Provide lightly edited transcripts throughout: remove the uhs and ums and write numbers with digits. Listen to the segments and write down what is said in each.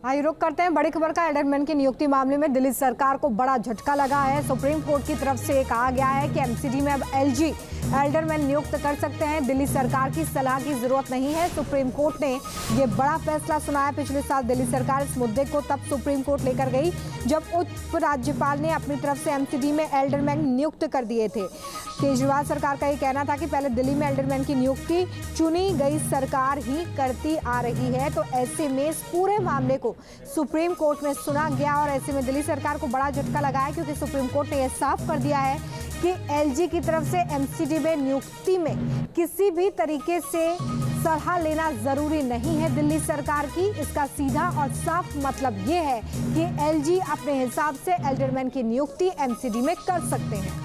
आइए रुक करते हैं बड़ी खबर का। एल्डरमैन की नियुक्ति मामले में दिल्ली सरकार को बड़ा झटका लगा है। सुप्रीम कोर्ट की तरफ से कहा गया है कि एमसीडी में अब एलजी एल्डरमैन नियुक्त कर सकते हैं। दिल्ली सरकार की सलाह की जरूरत नहीं है। सुप्रीम कोर्ट ने ये बड़ा फैसला सुनाया। पिछले साल दिल्ली सरकार इस मुद्दे को तब सुप्रीम कोर्ट लेकर गई जब उप राज्यपाल ने अपनी तरफ से एमसीडी में एल्डरमैन नियुक्त कर दिए थे। केजरीवाल सरकार का ये कहना था कि पहले दिल्ली में एल्डरमैन की नियुक्ति चुनी गई सरकार ही करती आ रही है। तो ऐसे में इस पूरे मामले को सुप्रीम कोर्ट में सुना गया और ऐसे में दिल्ली सरकार को बड़ा झटका लगा है, क्योंकि सुप्रीम कोर्ट ने यह साफ कर दिया है कि एलजी की तरफ से एमसीडी में नियुक्ति में किसी भी तरीके से सलाह लेना जरूरी नहीं है दिल्ली सरकार की। इसका सीधा और साफ मतलब ये है कि एलजी अपने हिसाब से एल्डरमैन की नियुक्ति एमसीडी में कर सकते हैं।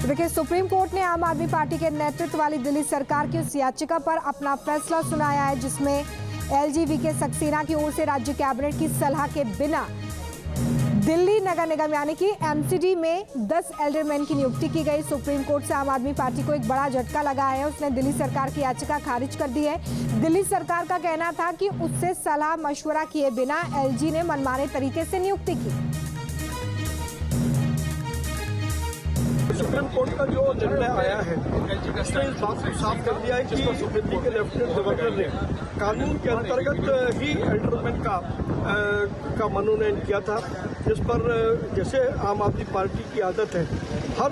देखिए, सुप्रीम कोर्ट ने आम आदमी पार्टी के नेतृत्व वाली दिल्ली सरकार की उस याचिका पर अपना फैसला सुनाया है जिसमें एलजी सक्सेना की ओर से राज्य कैबिनेट की सलाह के बिना दिल्ली नगर निगम यानी कि एमसीडी में 10 एल्डरमैन की नियुक्ति की गई। सुप्रीम कोर्ट से आम आदमी पार्टी को एक बड़ा झटका लगा है। उसने दिल्ली सरकार की याचिका खारिज कर दी है। दिल्ली सरकार का कहना था कि उससे सलाह मशवरा किए बिना एलजी ने मनमाने तरीके से नियुक्ति की। सुप्रीम कोर्ट का जो निर्णय आया है उसने इस बात को साफ कर दिया है कि दिल्ली के लेफ्टिनेंट गवर्नर ने कानून के अंतर्गत ही एल्डरमैन का मनोनयन किया था, जिस पर जैसे आम आदमी पार्टी की आदत है हर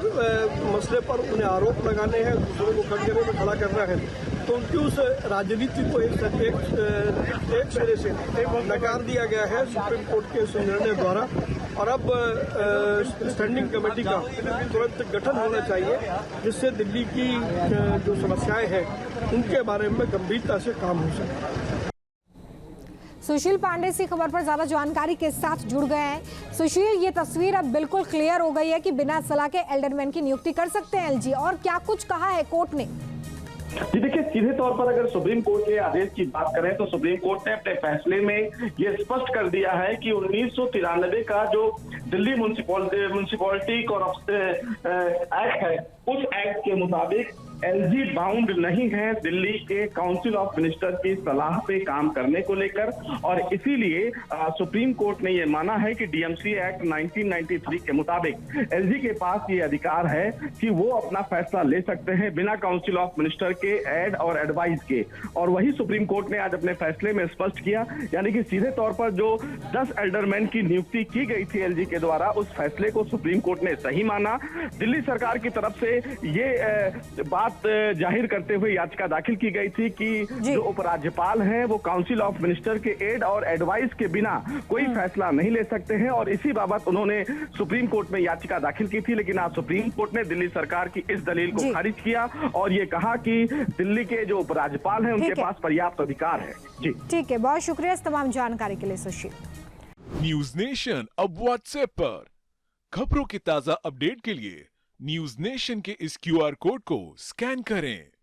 मसले पर उन्हें आरोप लगाने हैं, दूसरों को कटघरे में खड़ा करना है, तो उनकी उस राजनीति को एक सिरे से नकार दिया गया है सुप्रीम कोर्ट के इस निर्णय द्वारा। और अब स्टैंडिंग कमेटी का तुरंत गठन होना चाहिए जिससे दिल्ली की जो समस्याएं हैं उनके बारे में गंभीरता से काम हो सके। सुशील पांडे इसी खबर पर ज्यादा जानकारी के साथ जुड़ गए हैं। सुशील, ये तस्वीर अब बिल्कुल क्लियर हो गई है कि बिना सलाह के एल्डरमैन की नियुक्ति कर सकते हैं एलजी, और क्या कुछ कहा है कोर्ट ने? जी देखिए, सीधे तौर पर अगर सुप्रीम कोर्ट के आदेश की बात करें तो सुप्रीम कोर्ट ने अपने फैसले में ये स्पष्ट कर दिया है कि 1993 का जो दिल्ली म्युनिसिपैलिटी एक्ट है, उस एक्ट के मुताबिक एलजी बाउंड नहीं है दिल्ली के काउंसिल ऑफ मिनिस्टर की सलाह पे काम करने को लेकर, और इसीलिए सुप्रीम कोर्ट ने यह माना है कि डीएमसी एक्ट 1993 के मुताबिक एलजी के पास ये अधिकार है कि वो अपना फैसला ले सकते हैं बिना काउंसिल ऑफ मिनिस्टर के एड और एडवाइस के। और वही सुप्रीम कोर्ट ने आज अपने फैसले में स्पष्ट किया, यानी कि सीधे तौर पर जो 10 एल्डरमैन की नियुक्ति की गई थी एलजी के द्वारा, उस फैसले को सुप्रीम कोर्ट ने सही माना। दिल्ली सरकार की तरफ से ये बात जाहिर करते हुए याचिका दाखिल की गई थी कि जो उपराज्यपाल हैं वो काउंसिल ऑफ मिनिस्टर के एड और एडवाइस के बिना कोई फैसला नहीं ले सकते हैं, और इसी बाबत उन्होंने सुप्रीम कोर्ट में याचिका दाखिल की थी। लेकिन आज सुप्रीम कोर्ट ने दिल्ली सरकार की इस दलील को खारिज किया और ये कहा कि दिल्ली के जो उपराज्यपाल हैं उनके पास पर्याप्त अधिकार है। जी ठीक है, बहुत शुक्रिया इस तमाम जानकारी के लिए सुशील। न्यूज नेशन अब व्हाट्सएप पर खबरों की ताजा अपडेट के लिए न्यूज नेशन के इस क्यूआर कोड को स्कैन करें।